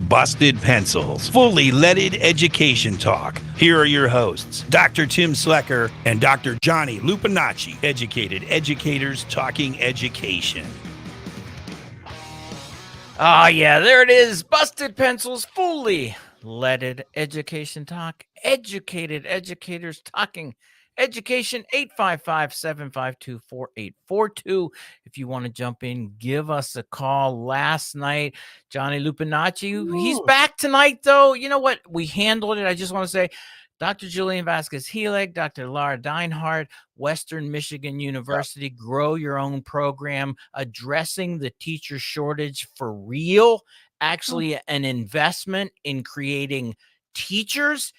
Busted Pencils, fully leaded education talk. Here are your hosts, Dr. Tim Slekar and Dr. Johnny Lupinacci, educated educators talking education. Ah, yeah, there it is. Busted Pencils, fully leaded education talk. Educated educators talking education. 855-752-4842. If you want to jump in, give us a call. Last night, Johnny Lupinacci, he's back tonight, though. You know what? We handled it. I just want to say, Dr. Julian Vasquez-Helig, Dr. Laura Deinhardt, Western Michigan University, grow your own program, addressing the teacher shortage for real, actually an investment in creating teachers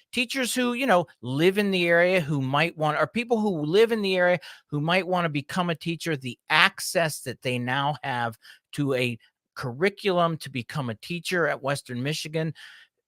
who, live in the area, who might want, or people who live in the area who might want to become a teacher, the access that they now have to a curriculum to become a teacher at Western Michigan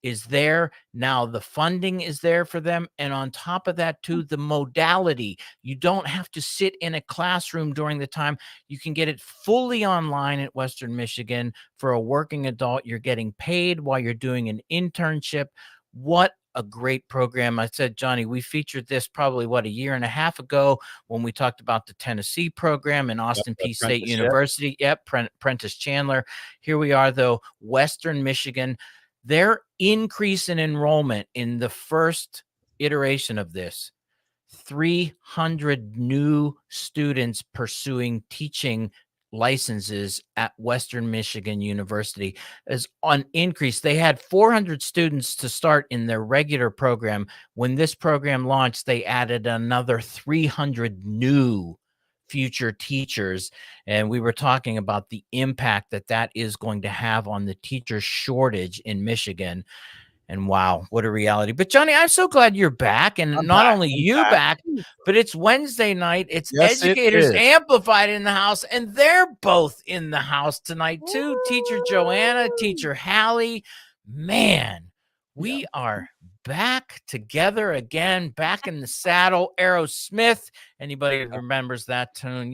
is there. Now the funding is there for them. And on top of that, too, the modality. You don't have to sit in a classroom during the time. You can get it fully online at Western Michigan. For a working adult, you're getting paid while you're doing an internship. What a great program. I said, Johnny, we featured this probably, a year and a half ago when we talked about the Tennessee program and Austin Peay State University. Yep, Prentice Chandler. Here we are, though, Western Michigan. Their increase in enrollment in the first iteration of this, 300 new students pursuing teaching licenses at Western Michigan University is on increase. They had 400 students to start in their regular program. When this program launched, they added another 300 new future teachers. And we were talking about the impact that is going to have on the teacher shortage in Michigan. And wow, what a reality. But Johnny, I'm so glad you're back. And not only you back, but it's Wednesday night. It's Educators Amplified in the house. And they're both in the house tonight too. Teacher Joanna, Teacher Hallie. Man, we are back together again, back in the saddle. Aerosmith. Anybody remembers that tune?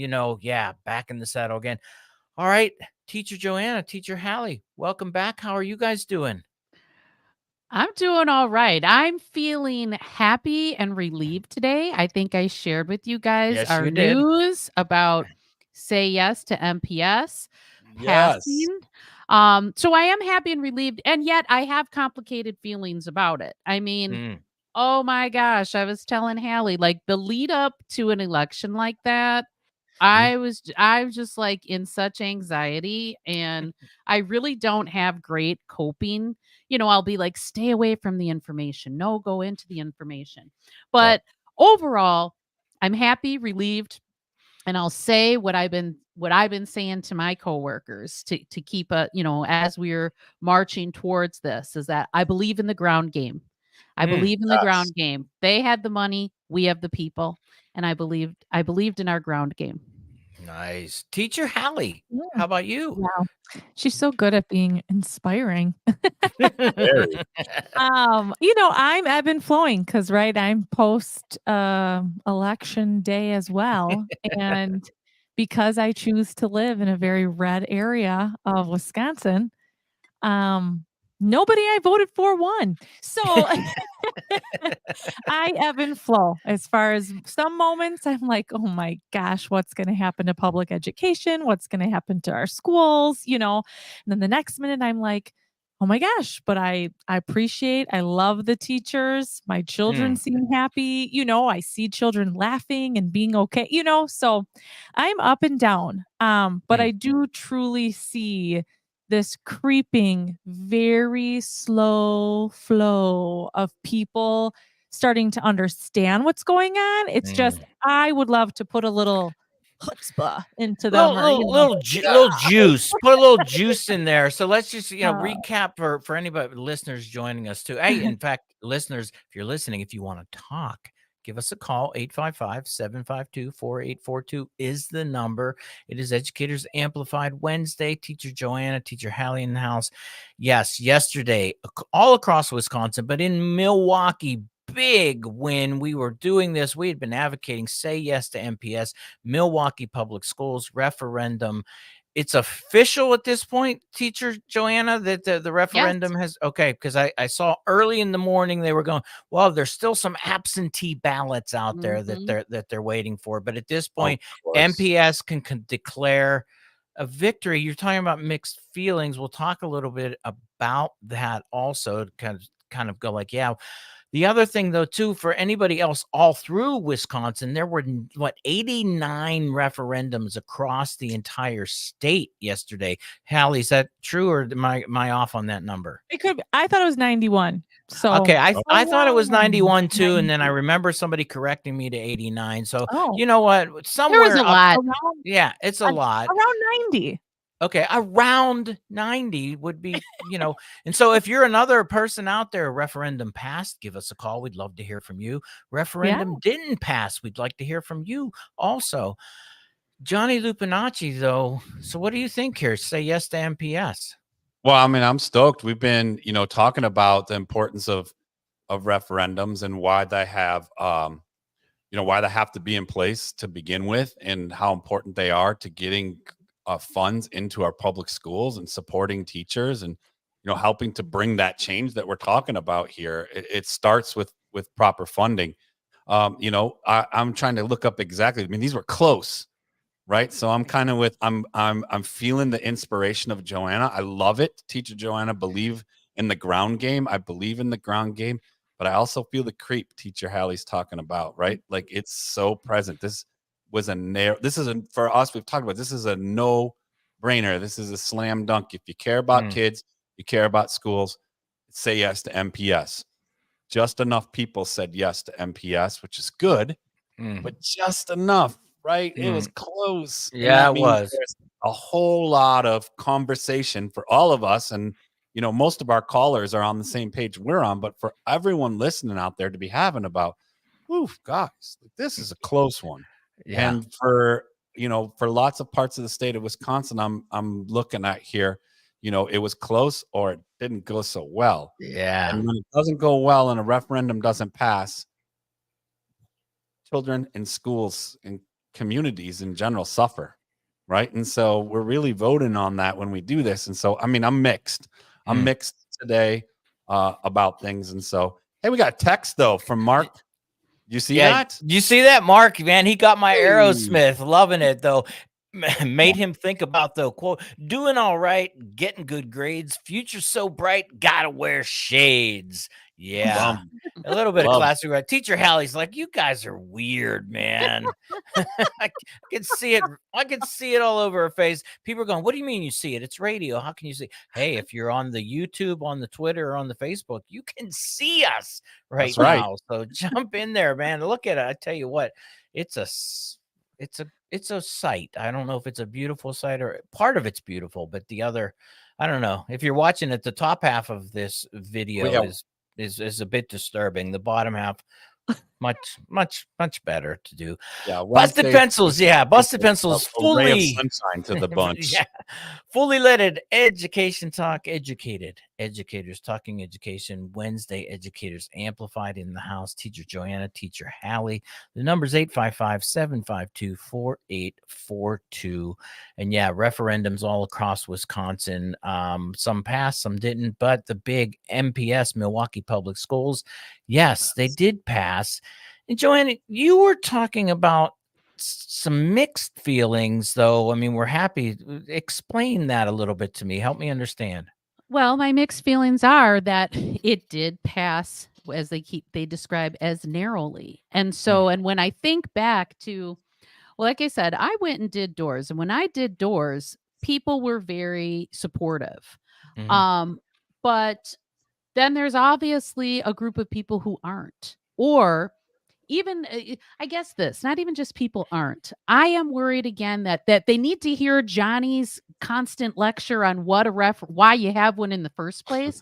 Back in the saddle again. All right, Teacher Joanna, Teacher Hallie, welcome back. How are you guys doing? I'm doing all right. I'm feeling happy and relieved today. I think I shared with you guys our news about Say Yes to MPS passing. So I am happy and relieved, and yet I have complicated feelings about it. I mean, oh my gosh, I was telling Hallie, like the lead up to an election like that, I was just like in such anxiety, and I really don't have great coping. I'll be like, stay away from the information. No, go into the information. But overall, I'm happy, relieved, and I'll say what I've been saying to my coworkers to keep as we're marching towards this, is that I believe in the ground game. I believe in the ground game. They had the money, we have the people, and I believed in our ground game. Nice. Teacher Hallie, how about you? Wow. She's so good at being inspiring. I'm ebb and flowing because, right, I'm post election day as well. And because I choose to live in a very red area of Wisconsin, nobody I voted for won. So I ebb and flow. As far as some moments, I'm like, oh my gosh, what's going to happen to public education? What's going to happen to our schools? And then the next minute I'm like, oh my gosh, but I love the teachers. My children seem happy. I see children laughing and being okay, so I'm up and down. But I do truly see this creeping, very slow flow of people starting to understand what's going on. It's just, I would love to put a little chutzpah into them. Little juice. Put a little juice in there. So let's just, recap for anybody, listeners joining us too. Hey, in fact, listeners, if you're listening, if you want to talk, give us a call. 855-752-4842 is the number. It is Educators Amplified Wednesday. Teacher Joanna, Teacher Hallie in the house. Yes, yesterday, all across Wisconsin, but in Milwaukee, big win. We were doing this. We had been advocating Say Yes to MPS, Milwaukee Public Schools referendum. it's official at this point, Teacher Joanna, that the referendum has, okay, because I saw early in the morning they were going, well, there's still some absentee ballots out there that they're waiting for. But at this point, MPS can declare a victory. You're talking about mixed feelings. We'll talk a little bit about that also to kind of go like, yeah. The other thing, though, too, for anybody else all through Wisconsin, there were, 89 referendums across the entire state yesterday. Hallie, is that true, or am I off on that number? It could be. I thought it was 91. So okay, I thought it was 91 too, and then I remember somebody correcting me to 89. So you know what? Somewhere there was a lot. Yeah, it's a lot. Around 90. Okay, around 90 would be, and so if you're another person out there, referendum passed, give us a call. We'd love to hear from you. Referendum didn't pass. We'd like to hear from you also. Johnny Lupinacci, though. So what do you think here? Say yes to MPS. Well, I mean, I'm stoked. We've been, talking about the importance of referendums and why they have, why they have to be in place to begin with, and how important they are to getting funds into our public schools and supporting teachers and, helping to bring that change that we're talking about here. It starts with proper funding. I'm trying to look up exactly. I mean, these were close, right? So I'm kind of I'm feeling the inspiration of Joanna. I love it. Teacher Joanna, believe in the ground game. I believe in the ground game, but I also feel the creep Teacher Hallie's talking about, right? Like, it's so present. This was for us, we've talked about, this is a no-brainer. This is a slam dunk. If you care about kids, you care about schools, say yes to MPS. Just enough people said yes to MPS, which is good, but just enough, right? It was close. Yeah, it was. There's a whole lot of conversation for all of us, and most of our callers are on the same page we're on, but for everyone listening out there to be having about, guys, this is a close one. Yeah. And for lots of parts of the state of Wisconsin, I'm looking at here, it was close or it didn't go so well. Yeah. And when it doesn't go well and a referendum doesn't pass, children in schools and communities in general suffer, right? And so we're really voting on that when we do this. And so, I mean, I'm mixed. I'm mixed today about things. And so, hey, we got a text though from Mark. You see that? You see that, Mark? Man, he got my Aerosmith. Loving it though. Made him think about the quote, doing all right, getting good grades, future so bright, gotta wear shades. Yeah. A little bit of classic, right? Teacher Hallie's like, you guys are weird, man. I can see it. I can see it all over her face. People are going, what do you mean you see it? It's radio. How can you see? Hey, if you're on the YouTube, on the Twitter, or on the Facebook, you can see us right now. So jump in there, man. Look at it. I tell you what, it's a sight. I don't know if it's a beautiful sight, or part of it's beautiful, but the other, I don't know. If you're watching it, the top half of this video is a bit disturbing. The bottom half, much better to do. Yeah, Busted Pencils. Yeah, Busted Pencils fully sunshine to the bunch. Yeah, fully leaded education talk. Educated educators talking education. Wednesday educators amplified in the house. Teacher Joanna, Teacher Hallie. The number's 855-752-4842. And yeah, referendums all across Wisconsin. Some passed, some didn't. But the big MPS, Milwaukee Public Schools, yes, they did pass. And Joanna, you were talking about some mixed feelings, though. I mean, we're happy. Explain that a little bit to me. Help me understand. Well, my mixed feelings are that it did pass, as they describe, as narrowly. And so, and when I think back to, well, like I said, I went and did doors. And when I did doors, people were very supportive. But then there's obviously a group of people who aren't, or even, I guess not even just people aren't. I am worried again that they need to hear Johnny's constant lecture on why you have one in the first place,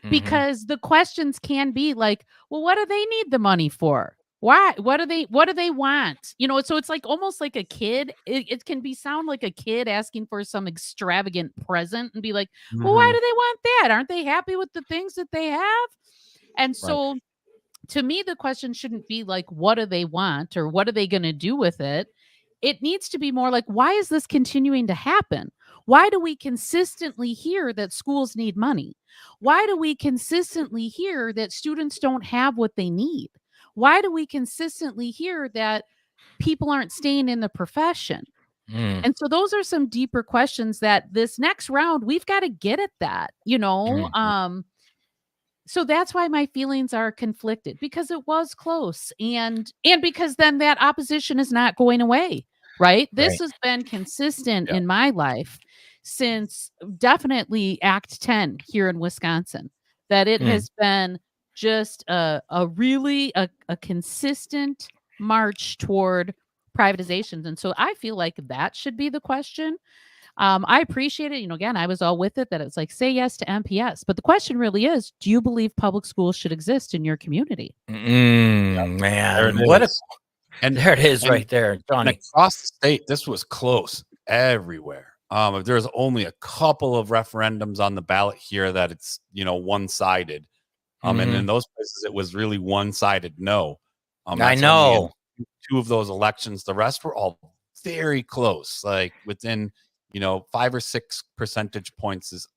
because the questions can be like, well, what do they need the money for? Why? What do they want? So it's like almost like a kid. It can sound like a kid asking for some extravagant present and be like, well, why do they want that? Aren't they happy with the things that they have? And so to me, the question shouldn't be like, what do they want or what are they going to do with it? It needs to be more like, why is this continuing to happen? Why do we consistently hear that schools need money? Why do we consistently hear that students don't have what they need? Why do we consistently hear that people aren't staying in the profession? And so those are some deeper questions that this next round, we've got to get at that, so that's why my feelings are conflicted, because it was close, and because then that opposition is not going away, right? This has been consistent in my life since definitely Act 10 here in Wisconsin, that it has been just a really consistent march toward privatizations. And so I feel like that should be the question. I appreciate it. Again, I was all with it, that it's like, say yes to MPS. But the question really is, do you believe public schools should exist in your community? Man, There it what is. and there it is right there, Johnny. Across the state, this was close everywhere. There's only a couple of referendums on the ballot here that it's, one-sided. And in those places, it was really one-sided no. I know. 2 of those elections. The rest were all very close, like within 5 or 6 percentage points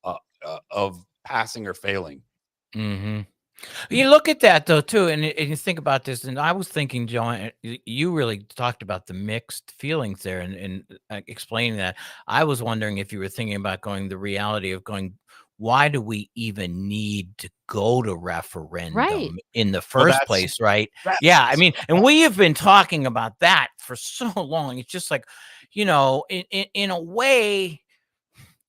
of passing or failing. You look at that though too, and you think about this, and I was thinking, John, you really talked about the mixed feelings there, and explaining that. I was wondering if you were thinking about the reality of going, why do we even need to go to referendum in the first place, right? Yeah, I mean, and we have been talking about that for so long. It's just like, in a way,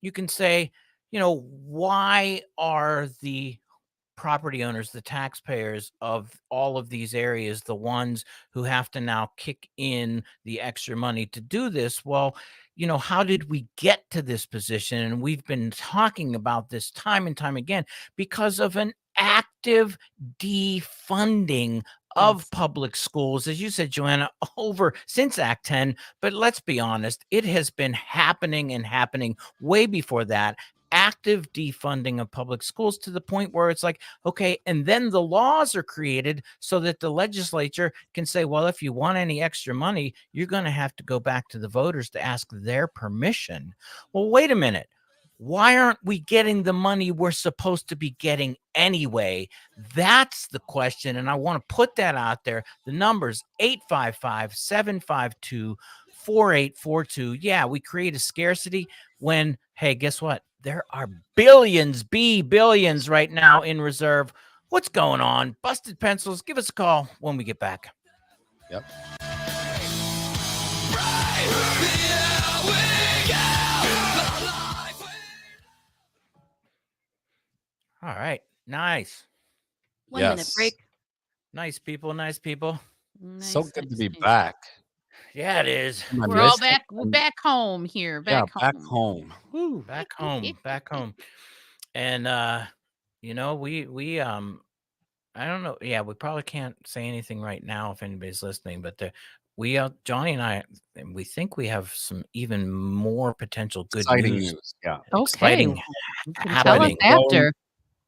you can say, why are the property owners, the taxpayers of all of these areas, the ones who have to now kick in the extra money to do this? Well, how did we get to this position? And we've been talking about this time and time again, because of an active defunding of public schools, as you said, Joanna, over since Act 10. But let's be honest, it has been happening and happening way before that. Active defunding of public schools, to the point where it's like, okay, and then the laws are created so that the legislature can say, well, if you want any extra money, you're going to have to go back to the voters to ask their permission. Well, wait a minute. Why aren't we getting the money we're supposed to be getting anyway? That's the question. And I want to put that out there. The number's 855-752-4842. Yeah, we create a scarcity when, hey, guess what? There are billions right now in reserve. What's going on? Busted Pencils, give us a call when we get back. Yep. All right. Nice. 1 minute break. Nice people. Nice people. So good to be back. Yeah, it is. We're all back. We're back home here. Back home. Woo. Back home. Back home. And I don't know. Yeah, we probably can't say anything right now if anybody's listening, but Johnny and I, we think we have some even more potential good Exciting news. Yeah. Exciting happening. Tell us after.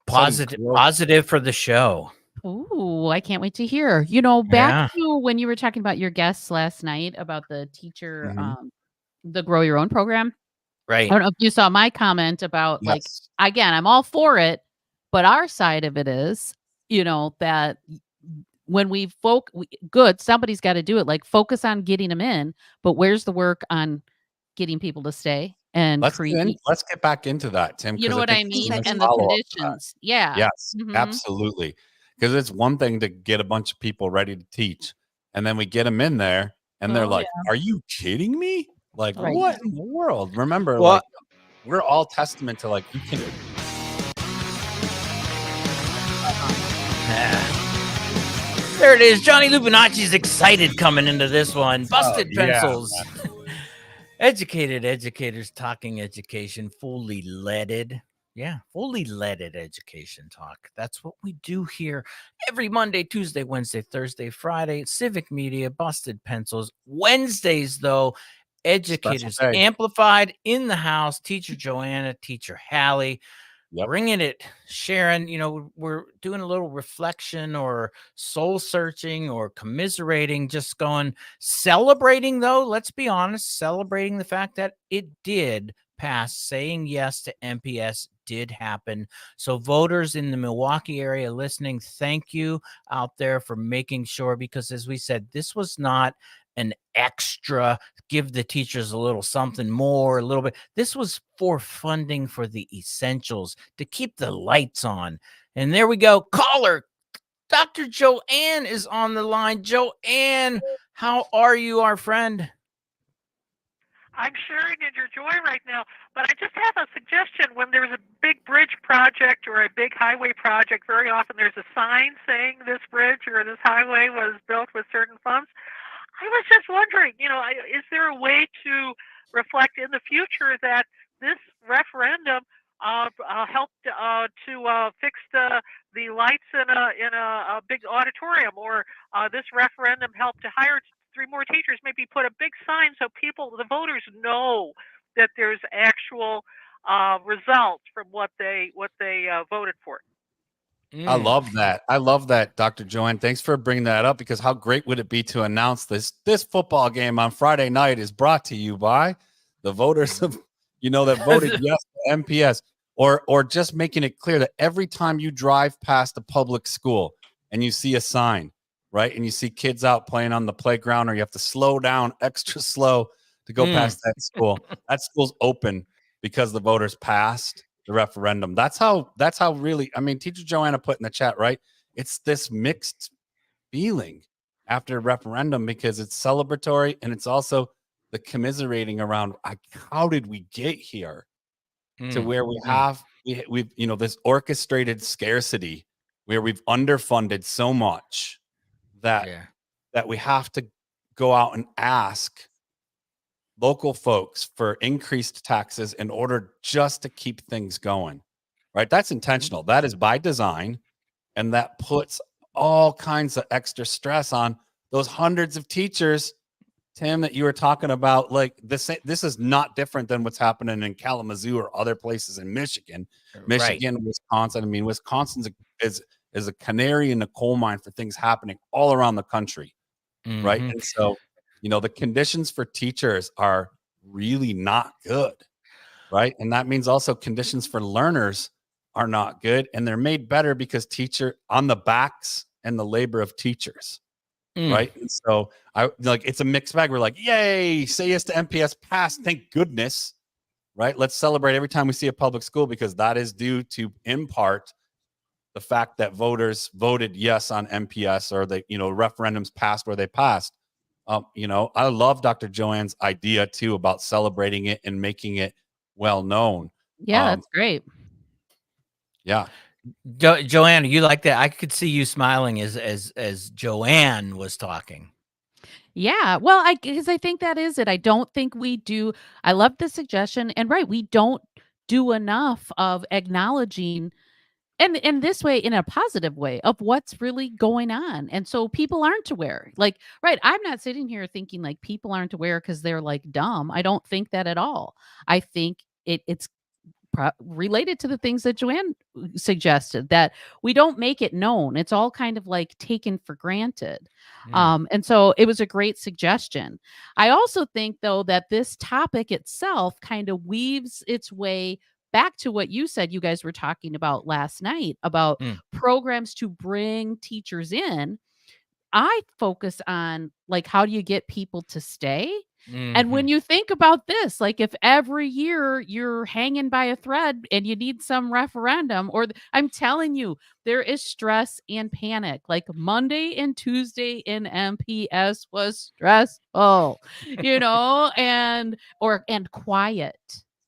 Positive for the show. Ooh, I can't wait to hear. Back to when you were talking about your guests last night about the teacher, the Grow Your Own program. Right. I don't know if you saw my comment about again, I'm all for it, but our side of it is, that when somebody's got to do it. Like, focus on getting them in, but where's the work on getting people to stay? And let's get back into that, Tim. You know what I mean? And the conditions. Yeah. Yes, absolutely. Because it's one thing to get a bunch of people ready to teach, and then we get them in there, and they're like, "Are you kidding me? Like, what in the world?" Remember, we're all testament to you can. There it is. Johnny Lupinacci's excited coming into this one. Busted Pencils. Educated educators talking education, fully leaded. Yeah, fully leaded education talk. That's what we do here every Monday, Tuesday, Wednesday, Thursday, Friday. Civic Media, Busted Pencils. Wednesdays, though, Educators Amplified in the house. Teacher Joanna, Teacher Hallie. Bringing it, Sharon. We're doing a little reflection or soul searching or commiserating, just celebrating, though, let's be honest, celebrating the fact that it did passed saying yes to MPS did happen. So voters in the Milwaukee area listening, thank you out there for making sure, because as we said, this was not an extra give the teachers a little something more, a little bit. This was for funding for the essentials to keep the lights on. And there we go. Caller, Dr. Joanne is on the line. Joanne, how are you, our friend? I'm sharing in your joy right now, but I just have a suggestion. When there's a big bridge project or a big highway project, very often there's a sign saying this bridge or this highway was built with certain funds. I was just wondering, is there a way to reflect in the future that this referendum helped to fix the lights in a big auditorium, or this referendum helped to hire 3 more teachers? Maybe put a big sign so the voters know that there's actual results from what they voted for. I love that. I love that, Dr. Joanne. Thanks for bringing that up, because how great would it be to announce this football game on Friday night is brought to you by the voters of, that voted yes to MPS, or just making it clear that every time you drive past a public school and you see a sign, right, and you see kids out playing on the playground, or you have to slow down extra slow to go past that school's open because the voters passed the referendum. That's how really, Teacher Joanna put in the chat, right? It's this mixed feeling after a referendum, because it's celebratory and it's also the commiserating around how did we get here to where we've this orchestrated scarcity where we've underfunded so much that we have to go out and ask local folks for increased taxes in order just to keep things going, right? That's intentional. That is by design. And that puts all kinds of extra stress on those hundreds of teachers, Tim, that you were talking about. Like this is not different than what's happening in Kalamazoo or other places in Michigan, Wisconsin. Wisconsin is a canary in the coal mine for things happening all around the country, right? And so, the conditions for teachers are really not good, right? And that means also conditions for learners are not good, and they're made better because teacher on the backs and the labor of teachers, right? And so it's a mixed bag. We're like, yay, say yes to MPS pass, thank goodness, right? Let's celebrate every time we see a public school, because that is due to, in part, the fact that voters voted yes on MPS, or referendums passed where they passed. I love Dr. Joanne's idea too about celebrating it and making it well known. Yeah, that's great. Yeah. Joanne, you like that? I could see you smiling as Joanne was talking. Yeah, well, because I think that is it. I don't think we do. I love the suggestion, and right, we don't do enough of acknowledging, and in this way, in a positive way, of what's really going on. And so people aren't aware. Like, right, I'm not sitting here thinking like people aren't aware because they're like dumb. I don't think that at all. I think it's related to the things that Joanne suggested, that we don't make it known. It's all kind of like taken for granted. And so it was a great suggestion. I also think, though, that this topic itself kind of weaves its way back to what you said you guys were talking about last night about programs to bring teachers in. I focus on like, how do you get people to stay? And when you think about this, like if every year you're hanging by a thread and you need some referendum, I'm telling you, there is stress and panic. Like Monday and Tuesday in MPS was stressful, and quiet.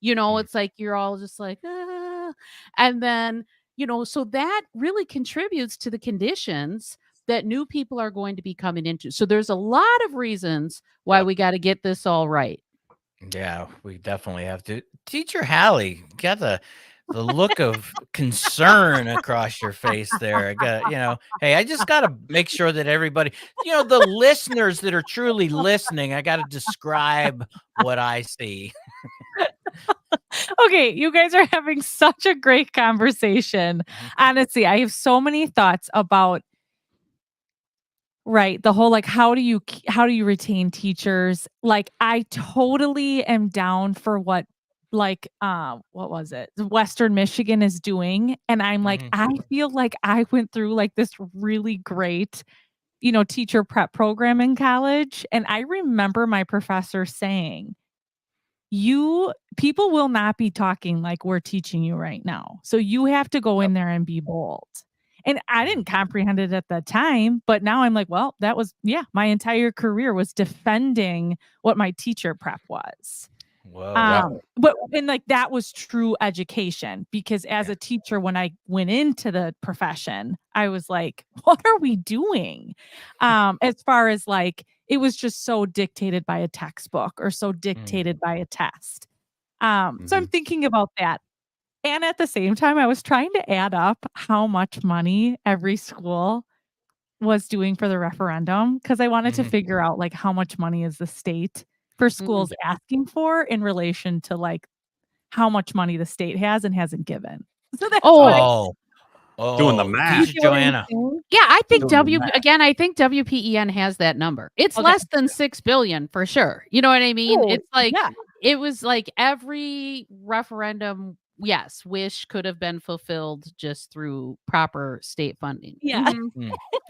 It's like you're all just like, ah. And then, so that really contributes to the conditions that new people are going to be coming into. So there's a lot of reasons why we got to get this all right. Yeah, we definitely have to. Teacher Hallie, got the look of concern across your face there. I got, hey, I just got to make sure that everybody, the listeners that are truly listening, I got to describe what I see. Okay, you guys are having such a great conversation. Honestly, I have so many thoughts about the whole like how do you retain teachers? Like I totally am down for what like what was it? Western Michigan is doing. And I'm like, I feel like I went through like this really great, teacher prep program in college. And I remember my professor saying, people will not be talking like we're teaching you right now. So you have to go in there and be bold. And I didn't comprehend it at the time, but now I'm like, well, that was, my entire career was defending what my teacher prep was. Whoa. But and like that was true education, because as a teacher, when I went into the profession, I was like, what are we doing? As far as like, it was just so dictated by a textbook or so dictated by a test. So I'm thinking about that. And at the same time, I was trying to add up how much money every school was doing for the referendum, because I wanted to figure out like how much money is the state for schools asking for in relation to like how much money the state has and hasn't given. So that's doing the math. Teacher Joanna. Yeah, I think I think WPEN has that number. It's less than $6 billion for sure. You know what I mean? It's like it was like every referendum, yes, wish could have been fulfilled just through proper state funding. Yeah.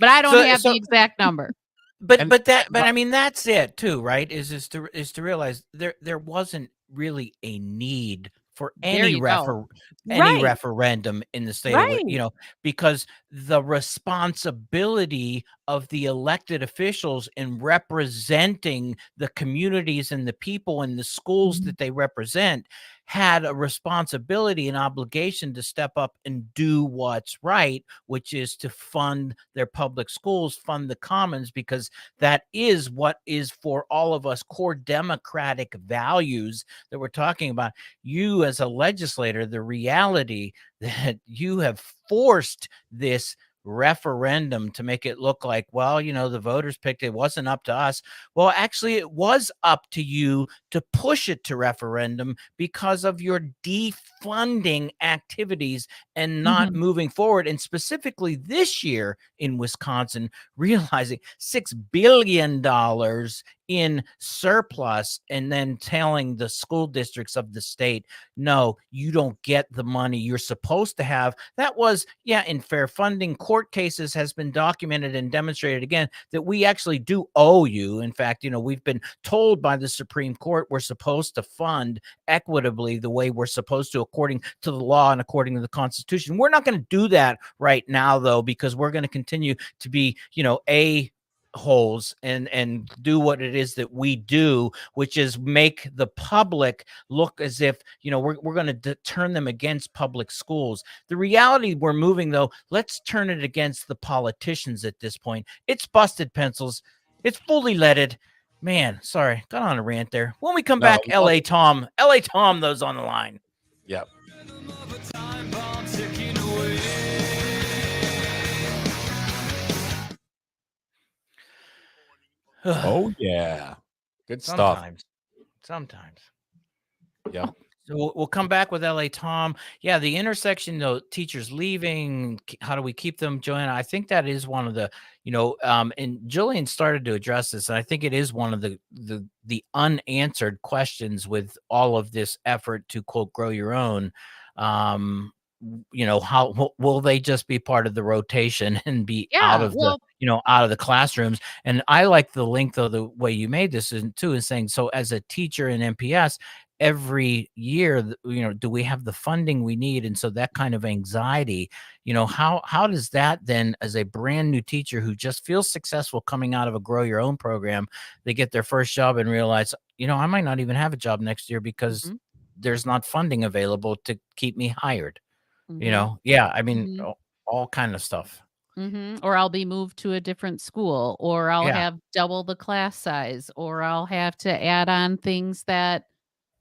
But I don't have the exact number. But I mean, that's it too, right? Is to realize there wasn't really a need for any referendum in the state of, because the responsibility of the elected officials in representing the communities and the people and the schools that they represent had a responsibility and obligation to step up and do what's right, which is to fund their public schools, fund the commons, because that is what is for all of us core democratic values that we're talking about. You as a legislator, the reality that you have forced this referendum to make it look like, well, the voters picked it, wasn't up to us. Well, actually, it was up to you to push it to referendum because of your defunding activities and not moving forward. And specifically this year in Wisconsin, realizing $6 billion in surplus and then telling the school districts of the state, no, you don't get the money you're supposed to have. That was, in fair funding court cases has been documented and demonstrated again that we actually do owe you. In fact, we've been told by the Supreme Court we're supposed to fund equitably the way we're supposed to according to the law and according to the Constitution. We're not going to do that right now, though, because we're going to continue to be, holes and do what it is that we do, which is make the public look as if we're going to turn them against public schools. The reality we're moving, though, let's turn it against the politicians at this point. It's busted pencils. It's fully leaded. Man, sorry, got on a rant there. When we come back, LA Tom, those on the line. Yep. Oh yeah, good stuff. Sometimes. Yeah. So we'll come back with LA Tom. Yeah, the intersection, though, teachers leaving. How do we keep them, Joanna? I think that is one of the, and Jillian started to address this, and I think it is one of the unanswered questions with all of this effort to quote grow your own. How will they just be part of the rotation and be out of the classrooms? And I like the link, though, the way you made this is saying, so as a teacher in MPS, every year, do we have the funding we need? And so that kind of anxiety, how does that then, as a brand new teacher who just feels successful coming out of a grow your own program, they get their first job and realize, I might not even have a job next year because there's not funding available to keep me hired. All kind of stuff. Or I'll be moved to a different school, or I'll have double the class size, or I'll have to add on things that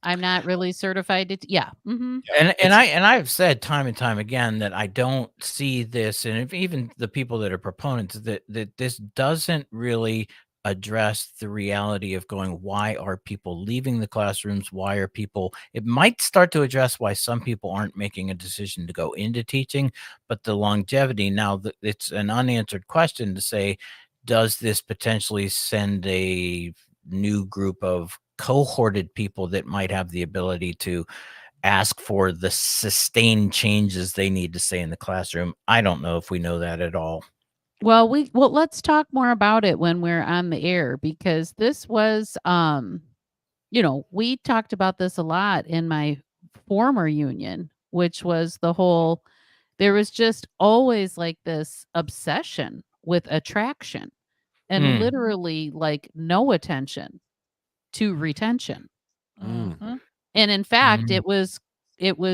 I'm not really certified to. And I've said time and time again that I don't see this, and even the people that are proponents that this doesn't really address the reality of going, why are people leaving the classrooms? Why are people, it might start to address why some people aren't making a decision to go into teaching, but the longevity, now it's an unanswered question to say, does this potentially send a new group of cohorted people that might have the ability to ask for the sustained changes they need to stay in the classroom. I don't know if we know that at all. Well, let's talk more about it when we're on the air, because this was we talked about this a lot in my former union, which was there was just always like this obsession with attraction and literally like no attention to retention. Mhm. And in fact, it was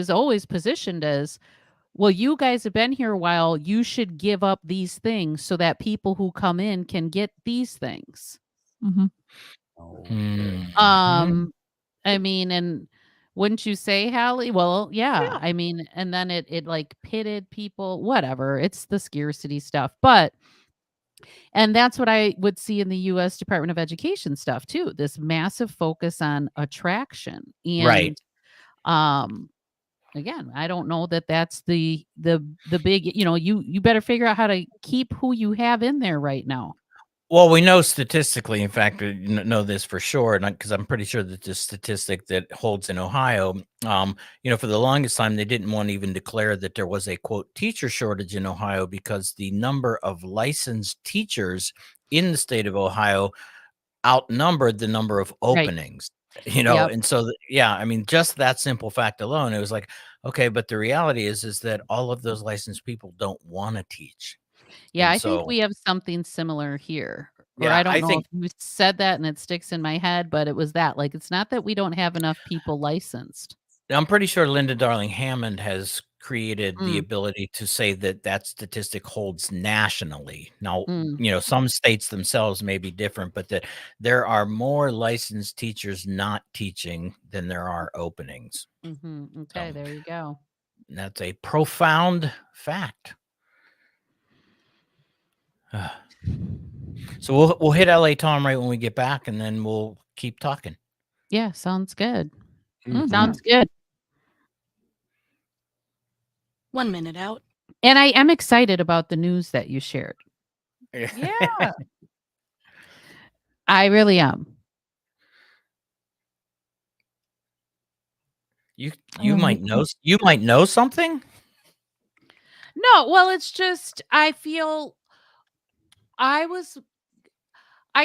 always positioned as, well, you guys have been here a while, you should give up these things so that people who come in can get these things. Mhm. I mean, and wouldn't you say, Hallie? Well, yeah. I mean, and then it like pitted people, whatever. It's the scarcity stuff. And that's what I would see in the US Department of Education stuff too. This massive focus on attraction. Right. And again, I don't know that that's the big, you better figure out how to keep who you have in there right now. Well, we know statistically, in fact, we know this for sure, and because I'm pretty sure that the statistic that holds in Ohio, for the longest time, they didn't want to even declare that there was a, quote, teacher shortage in Ohio because the number of licensed teachers in the state of Ohio outnumbered the number of openings. Yep. And so, I mean, just that simple fact alone, it was like, okay, but the reality is that all of those licensed people don't want to teach. Yeah, And I think so, we have something similar here. Or yeah, I don't I know think if you said that and it sticks in my head, but it was that. Like, it's not that we don't have enough people licensed. I'm pretty sure Linda Darling Hammond has created the Mm, ability to say that that statistic holds nationally. Now, mm, some states themselves may be different, but that there are more licensed teachers not teaching than there are openings. okay, So there you go. that's a profound fact. So we'll hit LA Tom right when we get back, and then we'll keep talking. Yeah, sounds good. Mhm. Sounds good. 1 minute out. And I am excited about the news that you shared. Yeah. I really am. You might know something. No, well, it's just I feel I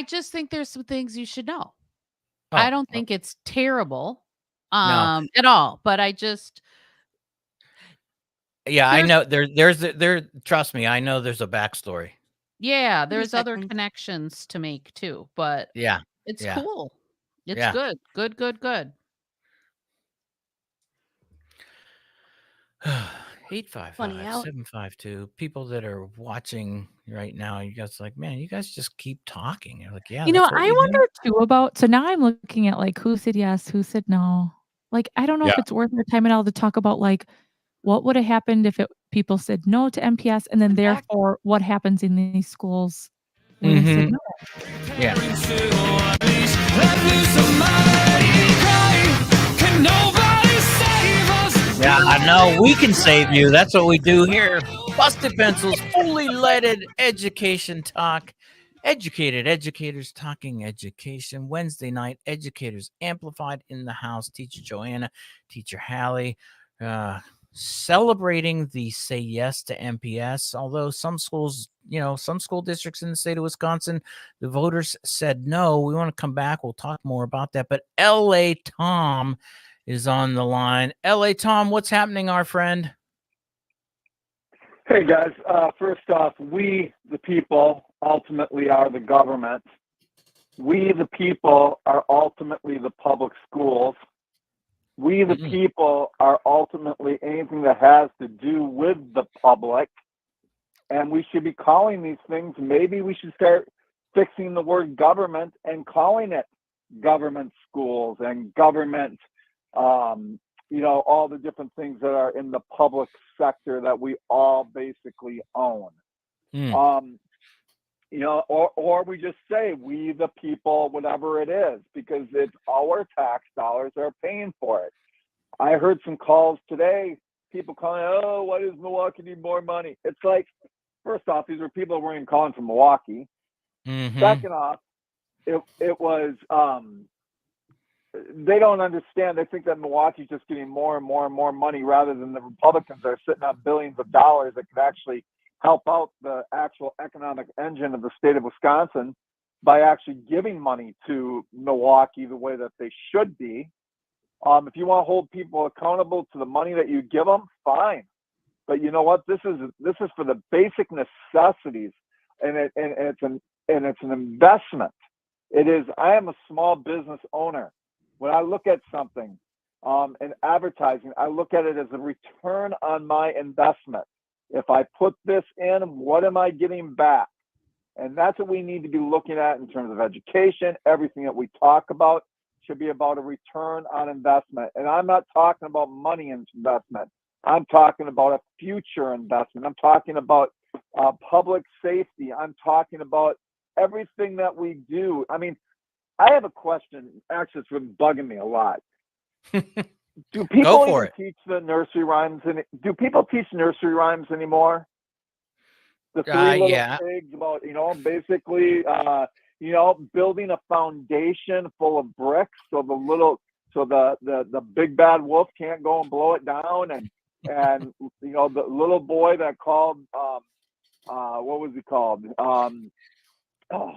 just think there's some things you should know. I don't think it's terrible No. at all, but I just Yeah, I there's know there trust me, I know there's a backstory. there's other seconds. connections to make too, but Yeah. it's Yeah. cool. It's Yeah. good. Good, good, good. 855-752. People that are watching right now, you guys like, man, you guys just keep talking. You're like, yeah, You know, that's what I we do. wonder too about, so now I'm looking at like who said yes, who said no. Like, I don't know if Yeah. it's worth our time at all to talk about like what would have happened if people said no to MPS, and then therefore what happens in these schools where they said no. Yeah. Yeah, I know. We can save you. That's what we do here. Busted Pencils, fully leaded education talk. Educated educators talking education. Wednesday night, educators amplified in the house. Teacher Joanna, Teacher Hallie, celebrating the Say Yes to MPS. Although some schools, some school districts in the state of Wisconsin, the voters said no. We want to come back. We'll talk more about that. But LA Tom is on the line. LA Tom, what's happening, our friend? Hey guys, first off, we, the people, ultimately are the government. We, the people, are ultimately the public schools. We, the people, are ultimately anything that has to do with the public. And we should be calling these things, maybe we should start fixing the word government and calling it government schools and government, all the different things that are in the public sector that we all basically own. Or we just say we the people, whatever it is, because it's our tax dollars that are paying for it. I heard some calls today, people calling, oh, why does Milwaukee need more money? It's like, first off, these are people who weren't even calling from Milwaukee. Second off, it was they don't understand. They think that Milwaukee's just getting more and more and more money rather than the Republicans are sitting on billions of dollars that could actually help out the actual economic engine of the state of Wisconsin by actually giving money to Milwaukee the way that they should be. If you want to hold people accountable to the money that you give them, fine. But you know what? This is for the basic necessities, and it's an investment. It is. I am a small business owner. When I look at something in advertising, I look at it as a return on my investment. If I put this in, what am I getting back? And that's what we need to be looking at in terms of education. Everything that we talk about should be about a return on investment. And I'm not talking about money investment. I'm talking about a future investment. I'm talking about public safety. I'm talking about everything that we do. I mean, I have a question. Actually, it's been bugging me a lot. Do people even teach the nursery rhymes? Do people teach nursery rhymes anymore? The three little pigs about, basically, building a foundation full of bricks so the big bad wolf can't go and blow it down, and the little boy that called what was he called? Oh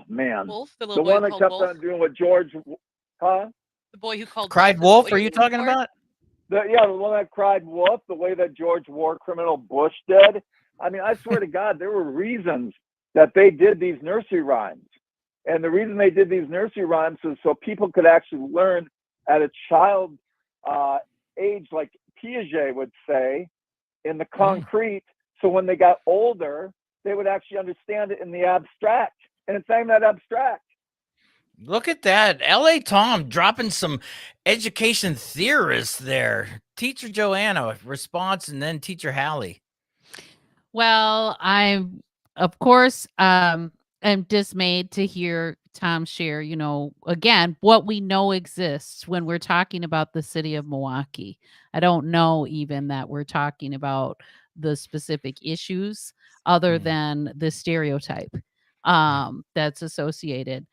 man, Wolf, the one that kept on doing what George, The boy who cried wolf. Are you talking about? The one that cried wolf, the way that George War Criminal Bush did. I mean, I swear to God, there were reasons that they did these nursery rhymes. And the reason they did these nursery rhymes is so people could actually learn at a child age, like Piaget would say, in the concrete. So when they got older, they would actually understand it in the abstract. And it's not even that abstract. Look at that. L.A. Tom dropping some education theorists there. Teacher Joanna, response, and then Teacher Hallie. Well, I'm, of course, am dismayed to hear Tom share, again, what we know exists when we're talking about the city of Milwaukee. I don't know even that we're talking about the specific issues other than the stereotype that's associated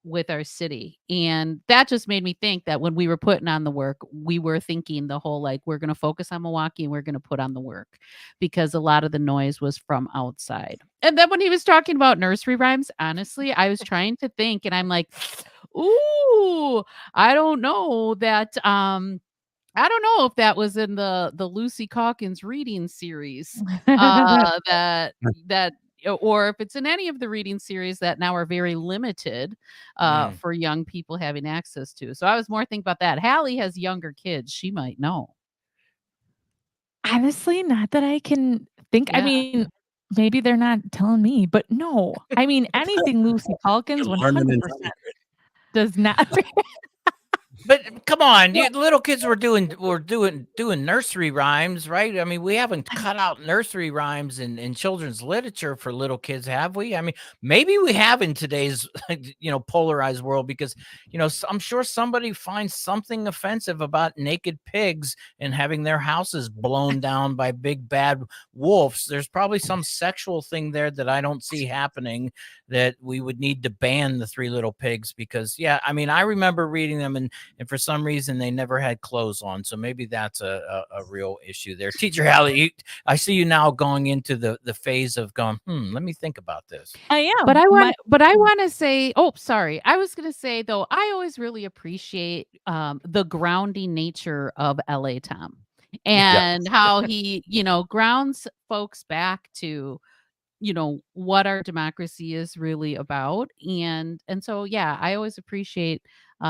with our city. And that just made me think that when we were putting on the work, we were thinking the whole, we're going to focus on Milwaukee and we're going to put on the work, because a lot of the noise was from outside. And then when he was talking about nursery rhymes, honestly, I was trying to think, and I'm like, ooh, I don't know that, I don't know if that was in the Lucy Calkins reading series, that or if it's in any of the reading series that now are very limited for young people having access to. So I was more thinking about that. Hallie has younger kids. She might know. Honestly, not that I can think. Yeah. I mean, maybe they're not telling me, but no. I mean, anything Lucy Calkins 100% does not. But come on, little kids were doing nursery rhymes, right? I mean, we haven't cut out nursery rhymes in children's literature for little kids, have we? I mean, maybe we have in today's polarized world, because I'm sure somebody finds something offensive about naked pigs and having their houses blown down by big bad wolves. There's probably some sexual thing there that I don't see happening, that we would need to ban the Three Little Pigs, because I mean, I remember reading them, and for some reason they never had clothes on. So maybe that's a real issue there. Teacher Hallie, I see you now going into the phase of going, let me think about this. I am. But I want to say, sorry. I was going to say, though, I always really appreciate the grounding nature of LA Tom, and how he, grounds folks back to, what our democracy is really about. And so, I always appreciate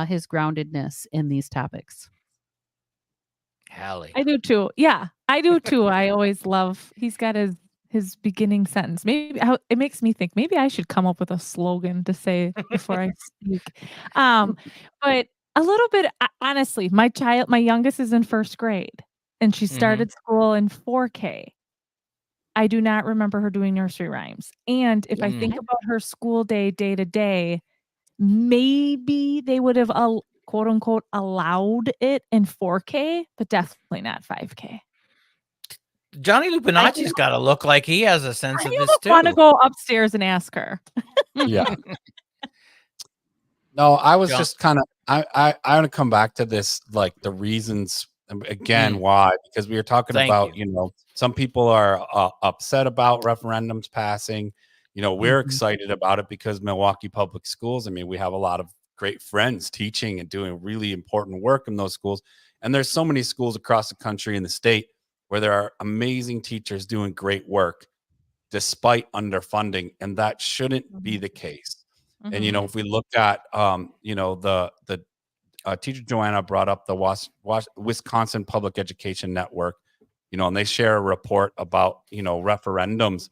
his groundedness in these topics. Hallie. I do too. Yeah, I do too. I always love, he's got his beginning sentence. Maybe it makes me think maybe I should come up with a slogan to say before I speak. But a little bit, honestly, my youngest is in first grade, and she started school in 4K. I do not remember her doing nursery rhymes. And if I think about her school day to day, maybe they would have quote unquote allowed it in 4K, but definitely not 5K. Johnny Lupinacci's got to look like he has a sense of this too. I want to go upstairs and ask her. Yeah. No, I was just kind of, I want to come back to this, like the reasons again why, because we were talking about, some people are upset about referendums passing. We're excited about it because Milwaukee Public Schools, I mean, we have a lot of great friends teaching and doing really important work in those schools. And there's so many schools across the country and the state where there are amazing teachers doing great work despite underfunding, and that shouldn't be the case. And if we look at the teacher Joanna brought up the Wisconsin Public Education Network, and they share a report about referendums,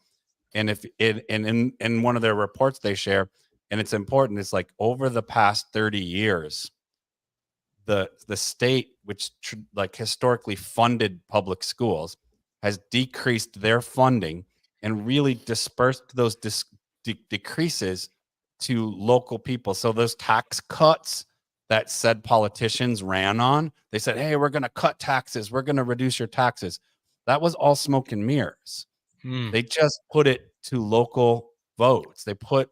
and if it in one of their reports they share, and it's important, it's like over the past 30 years, the state, which like historically funded public schools, has decreased their funding and really dispersed those decreases to local people. So those tax cuts that said politicians ran on, they said, hey, we're going to cut taxes, we're going to reduce your taxes. That was all smoke and mirrors. They just put it to local votes. They put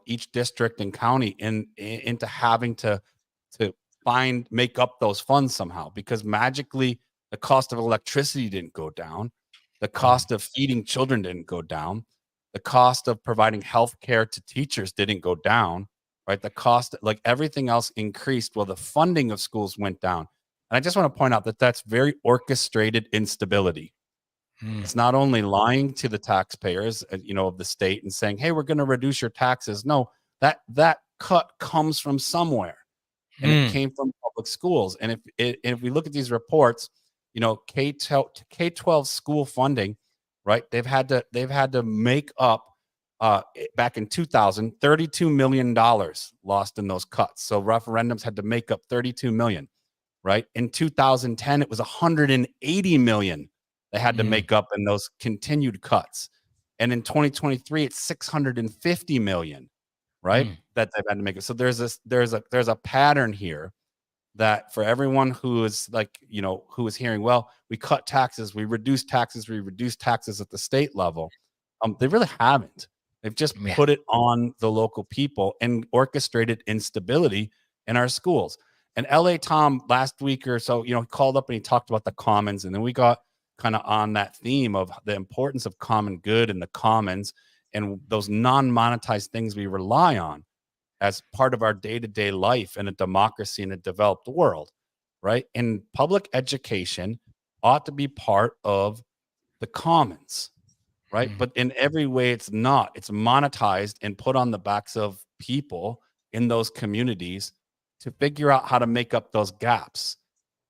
each district and county into having to make up those funds somehow, because magically the cost of electricity didn't go down, the cost of feeding children didn't go down, the cost of providing health care to teachers didn't go down, right? The cost, like everything else, increased while the funding of schools went down. And I just want to point out that that's very orchestrated instability. It's not only lying to the taxpayers, of the state and saying, hey, we're going to reduce your taxes. No, that cut comes from somewhere, and it came from public schools. And if we look at these reports, K-12 school funding, right? They've had to make up back in 2000, $32 million lost in those cuts. So referendums had to make up $32 million, right? In 2010, it was $180 million they had to make up in those continued cuts. And in 2023, it's $650 million, right? That they've had to make it. So there's a pattern here that for everyone who is like, who is hearing, well, we cut taxes, we reduce taxes at the state level. They really haven't. They've just put it on the local people and orchestrated instability in our schools. And LA Tom last week or so, he called up and he talked about the commons, and then we got kind of on that theme of the importance of common good and the commons and those non-monetized things we rely on as part of our day-to-day life in a democracy in a developed world, right? And public education ought to be part of the commons, right? But in every way, it's not. It's monetized and put on the backs of people in those communities to figure out how to make up those gaps.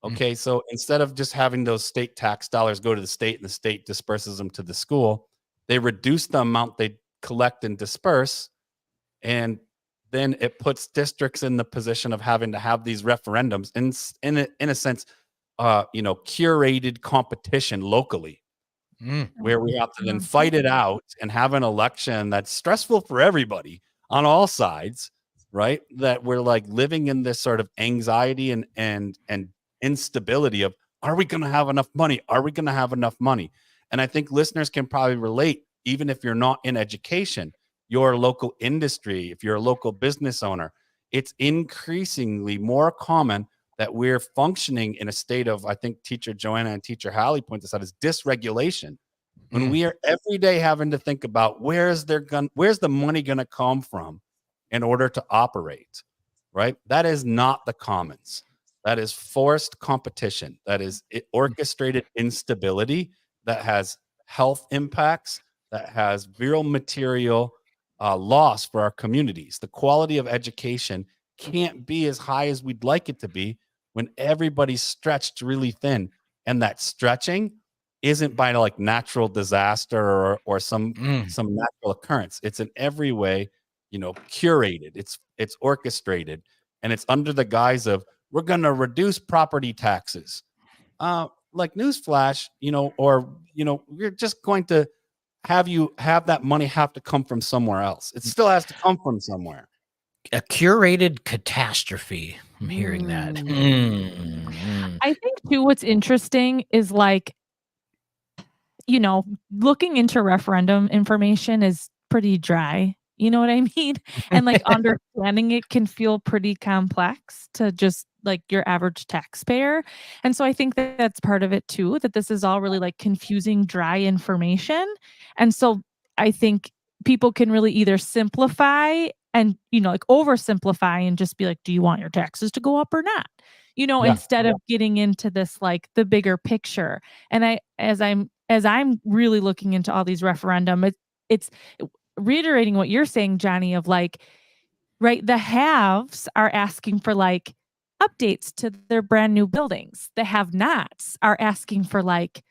Okay, so instead of just having those state tax dollars go to the state and the state disperses them to the school, they reduce the amount they collect and disperse, and then it puts districts in the position of having to have these referendums in a sense, curated competition locally, where we have to then fight it out and have an election that's stressful for everybody on all sides, right? That we're like living in this sort of anxiety and instability of, are we going to have enough money? Are we going to have enough money? And I think listeners can probably relate, even if you're not in education, your local industry, if you're a local business owner, it's increasingly more common that we're functioning in a state of, I think teacher Joanna and teacher Hallie point this out, is dysregulation. When we are every day having to think about where's the money going to come from in order to operate, right? That is not the commons. That is forced competition. That is orchestrated instability that has health impacts, that has real material loss for our communities. The quality of education can't be as high as we'd like it to be when everybody's stretched really thin. And that stretching isn't by like natural disaster or some natural occurrence. It's in every way, curated. It's orchestrated, and it's under the guise of, we're going to reduce property taxes. Like newsflash, we're just going to have that money have to come from somewhere else. It still has to come from somewhere. A curated catastrophe. I'm hearing that. I think too, what's interesting is like, looking into referendum information is pretty dry. You know what I mean? And like understanding it can feel pretty complex to just like your average taxpayer. And so I think that that's part of it too, that this is all really like confusing, dry information. And so I think people can really either simplify and, like oversimplify and just be like, do you want your taxes to go up or not? Instead of getting into this like the bigger picture. And as I'm really looking into all these referendum, it's reiterating what you're saying, Johnny, of like, right, the haves are asking for like updates to their brand new buildings. The have-nots are asking for like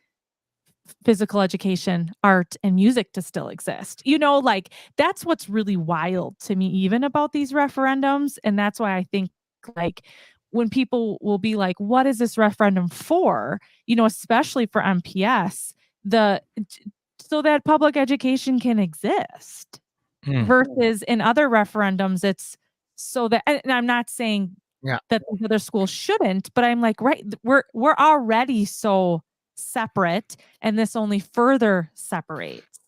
physical education, art, and music to still exist. Like that's what's really wild to me, even about these referendums. And that's why I think like when people will be like, what is this referendum for? Especially for MPS, so that public education can exist. Versus in other referendums, it's so that, and I'm not saying that these other schools shouldn't, but I'm like, right, we're already so separate, and this only further separates.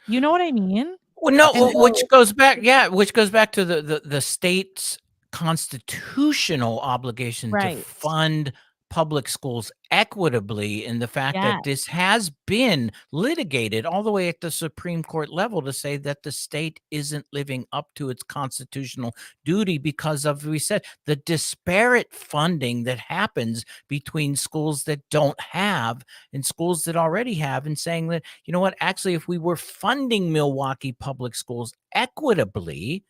You know what I mean? Well, no, which goes back to the state's constitutional obligation to fund public schools equitably, and the fact that this has been litigated all the way at the Supreme Court level to say that the state isn't living up to its constitutional duty because of, we said, the disparate funding that happens between schools that don't have and schools that already have, and saying that, you know what, actually, if we were funding Milwaukee public schools equitably,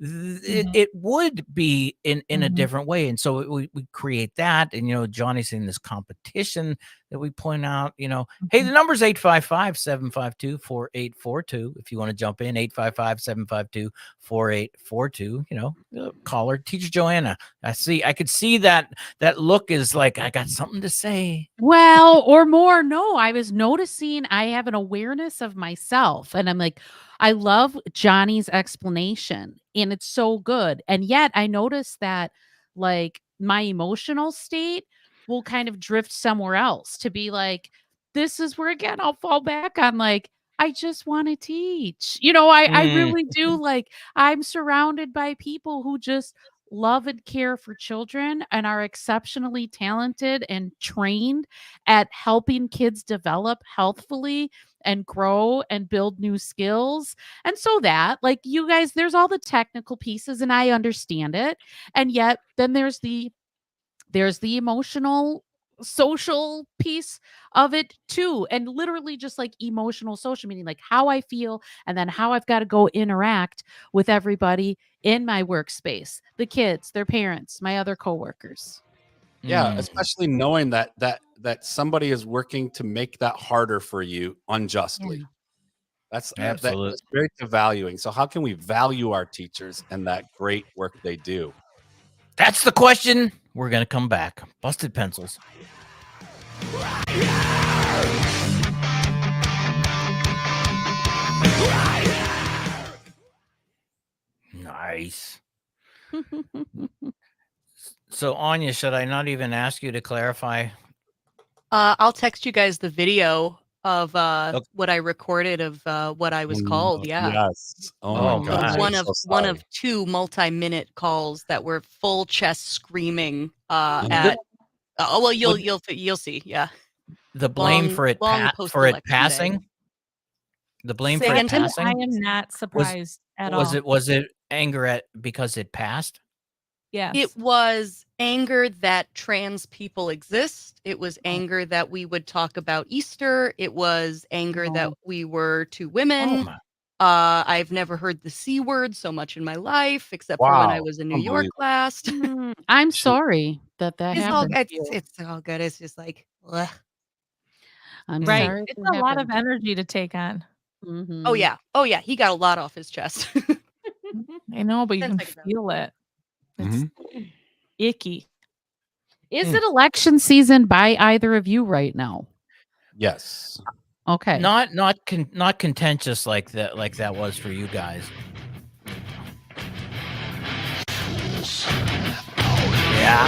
it would be in a different way. And so we create that. And, Johnny's saying this competition that we point out, hey, the number's 855-752-4842. If you want to jump in, 855-752-4842, caller, Teacher Joanna. I could see that look is like, I got something to say. Well, or more. No, I was noticing I have an awareness of myself, and I'm like, I love Johnny's explanation, and it's so good. And yet I noticed that like my emotional state will kind of drift somewhere else to be like, this is where again I'll fall back on like, I just want to teach. I really do. Like, I'm surrounded by people who just love and care for children and are exceptionally talented and trained at helping kids develop healthfully and grow and build new skills. And so that, like, you guys, there's all the technical pieces and I understand it. And yet then there's the emotional social piece of it too, and literally just like emotional social, meaning like how I feel and then how I've got to go interact with everybody in my workspace, the kids, their parents, my other coworkers. Especially knowing that somebody is working to make that harder for you unjustly. That's absolutely, that's very devaluing. So how can we value our teachers and that great work they do? That's the question. We're going to come back. Busted Pencils. Nice. So, Anya, should I not even ask you to clarify? I'll text you guys the video of what I recorded of what I was called. Yeah. Yes. Oh my God. One of two multi-minute calls that were full chest screaming at. Well, you'll see. Yeah. The blame for it passing. The blame for it passing. I am not surprised at all. Was it anger because it passed? Yes. It was anger that trans people exist. It was anger that we would talk about Easter. It was anger that we were two women. I've never heard the C word so much in my life, except for when I was in New York last. I'm sorry that happened. It's all good. It's just like, ugh. I'm sorry. It's a lot of energy to take on. Mm-hmm. Oh yeah. He got a lot off his chest. I know, but you can feel it. It's icky. Is it election season by either of you right now? Yes. Okay. Not contentious like that was for you guys. Yeah.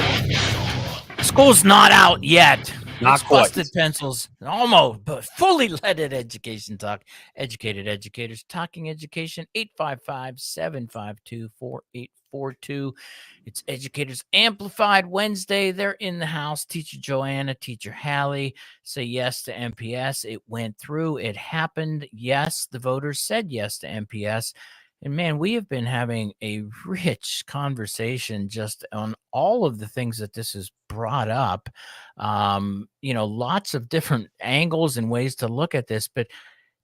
School's not out yet. Not It's quite. Busted Pencils, almost, but fully leaded education talk. Educated educators talking education. 855-752-4842. It's Educators Amplified Wednesday. They're in the house. Teacher Joanna, Teacher Hallie say yes to MPS. It went through. It happened. Yes, the voters said yes to MPS. And man, we have been having a rich conversation just on all of the things that this has brought up. Lots of different angles and ways to look at this, but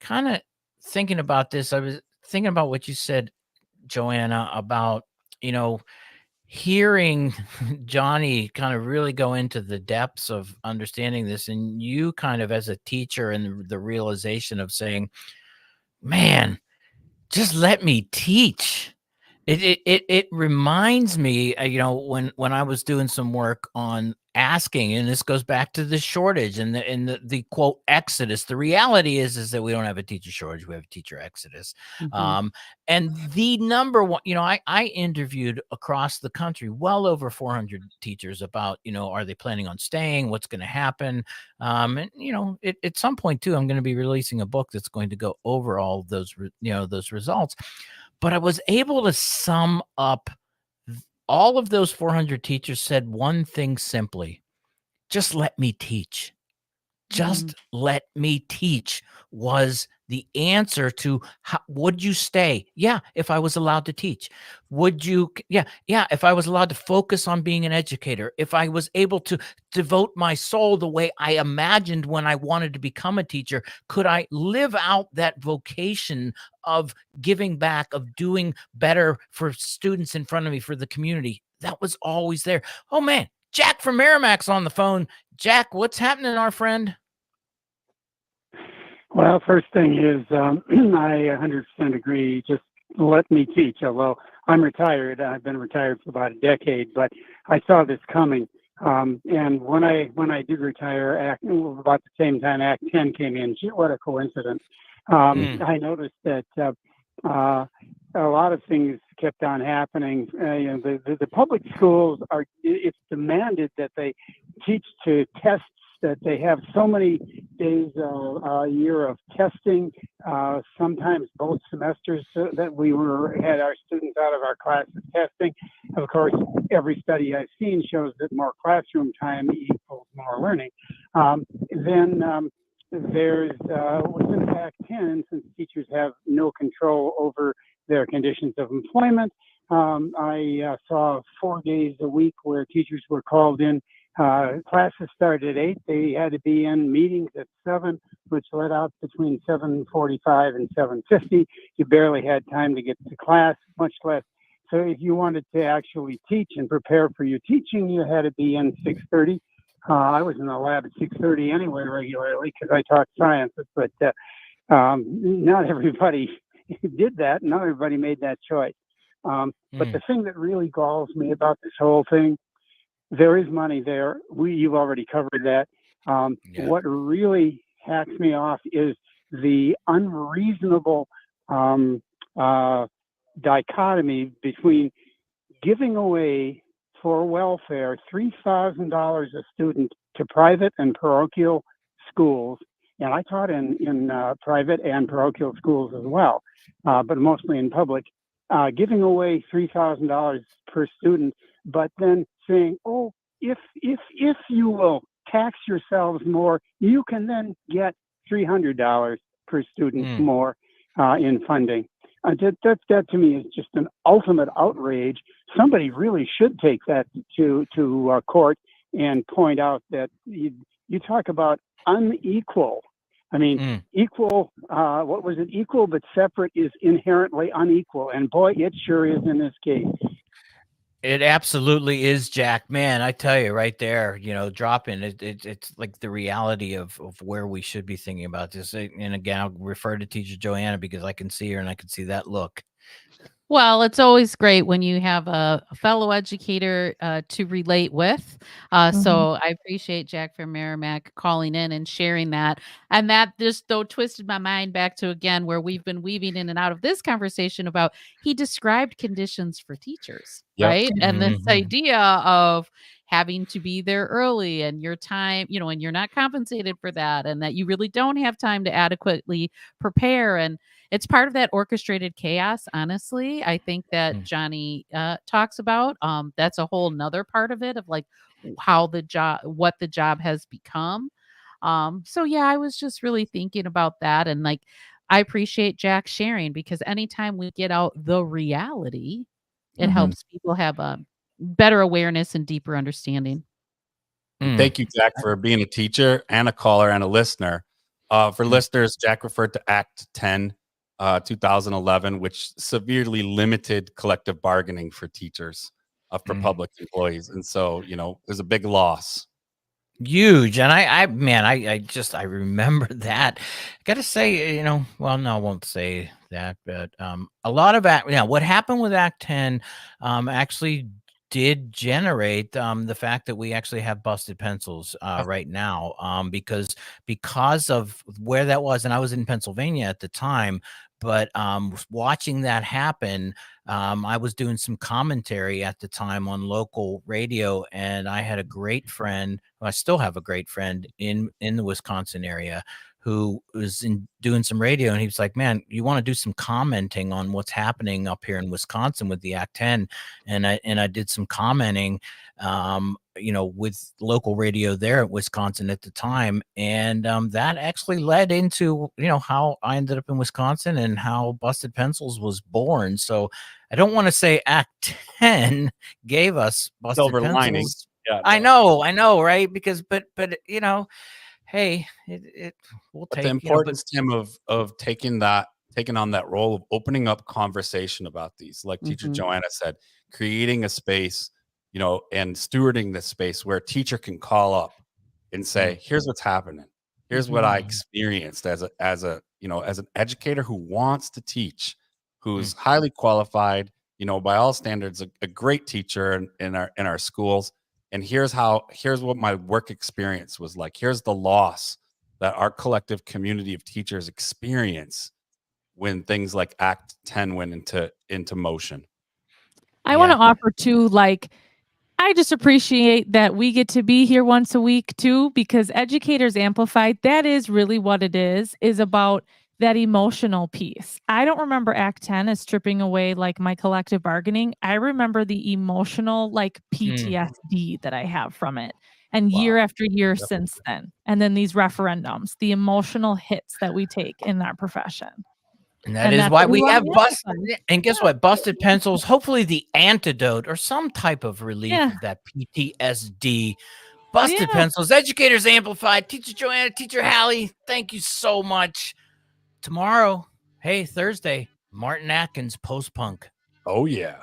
kind of thinking about this, I was thinking about what you said, Joanna, about, hearing Johnny kind of really go into the depths of understanding this, and you kind of as a teacher and the realization of saying, man, just let me teach. It reminds me, when I was doing some work on asking, and this goes back to the shortage and the quote exodus. The reality is that we don't have a teacher shortage; we have a teacher exodus. And the number one, I interviewed across the country well over 400 teachers about, are they planning on staying? What's going to happen? And at some point too, I'm going to be releasing a book that's going to go over all those, those results. But I was able to sum up all of those 400 teachers said one thing simply: just let me teach. Just let me teach was the answer to would you stay? Yeah, if I was allowed to teach. Would you? Yeah, if I was allowed to focus on being an educator, if I was able to devote my soul the way I imagined when I wanted to become a teacher, could I live out that vocation of giving back, of doing better for students in front of me, for the community? That was always there. Oh man, Jack from Merrimack's on the phone. Jack, what's happening, our friend? Well, first thing is, I 100% agree. Just let me teach. Although I'm retired, I've been retired for about a decade, but I saw this coming. And when I did retire, about the same time Act 10 came in. Gee, what a coincidence! I noticed that a lot of things kept on happening. The public schools it's demanded that they teach to tests, that they have so many days a year of testing, sometimes both semesters, that we had our students out of our classes testing. Of course, every study I've seen shows that more classroom time equals more learning. Then there's within Act 10, since teachers have no control over their conditions of employment, I saw 4 days a week where teachers were called in. Classes started at 8. They had to be in meetings at 7, which let out between 7:45 and 7:50. You barely had time to get to class, much less. So if you wanted to actually teach and prepare for your teaching, you had to be in 6:30. I was in the lab at 6:30 anyway regularly because I taught sciences, but not everybody did that. Not everybody made that choice. But the thing that really galls me about this whole thing, there is money there. You've already covered that. What really hacks me off is the unreasonable dichotomy between giving away for welfare $3,000 a student to private and parochial schools. And I taught in private and parochial schools as well, but mostly in public, giving away $3,000 per student, but then saying, oh, if you will tax yourselves more, you can then get $300 per student more in funding. That to me is just an ultimate outrage. Somebody really should take that to court and point out that you talk about unequal. I mean, equal, what was it? Equal but separate is inherently unequal. And boy, it sure is in this case. It absolutely is, Jack. Man, I tell you right there, dropping it's like the reality of where we should be thinking about this. And again, I'll refer to Teacher Joanna because I can see her and I can see that look. Well, it's always great when you have a fellow educator to relate with. So I appreciate Jack from Merrimack calling in and sharing that. And that just twisted my mind back to, again, where we've been weaving in and out of this conversation about he described conditions for teachers, right? And this idea of, having to be there early and your time, and you're not compensated for that, and that you really don't have time to adequately prepare. And it's part of that orchestrated chaos, honestly. I think that Johnny talks about. That's a whole nother part of it, of like how what the job has become. So yeah, I was just really thinking about that. And like, I appreciate Jack sharing, because anytime we get out the reality, it helps people have a better awareness and deeper understanding. Thank you, Jack, for being a teacher and a caller and a listener. For listeners, Jack referred to Act 10, 2011, which severely limited collective bargaining for teachers, for public employees. And so, there's a big loss. Huge. And I remember that. I gotta say, well, no, I won't say that, but a lot of what happened with Act 10 actually did generate the fact that we actually have busted pencils right now, because of where that was. And I was in Pennsylvania at the time, but watching that happen, I was doing some commentary at the time on local radio, and I had a great friend. I still have a great friend in the Wisconsin area who was doing some radio, and he was like, "Man, you want to do some commenting on what's happening up here in Wisconsin with the Act 10?" And I did some commenting, with local radio there at Wisconsin at the time, and that actually led into how I ended up in Wisconsin and how Busted Pencils was born. So I don't want to say Act 10 gave us busted Silver pencils. lining. Yeah, I know, right? Because, but hey, we'll but take the importance, Tim, of taking on that role of opening up conversation about these, like Teacher Joanna said, creating a space, and stewarding the space where a teacher can call up and say, "Here's what's happening. Here's what I experienced as an educator who wants to teach, who's highly qualified, by all standards, a great teacher in our schools. And here's what my work experience was like. Here's the loss that our collective community of teachers experience when things like Act 10 went into motion." I want to offer too, like, I just appreciate that we get to be here once a week too, because Educators Amplified, that is really what it is about that emotional piece. I don't remember Act 10 as stripping away like my collective bargaining. I remember the emotional like PTSD that I have from it. And year after year since then. And then these referendums, the emotional hits that we take in our profession. And that is why we have busted. And guess what? Busted pencils, hopefully the antidote or some type of relief of that PTSD. Busted pencils, Educators Amplified, Teacher Joanna, Teacher Hallie, thank you so much. Tomorrow, Thursday, Martin Atkins post-punk. Oh, yeah.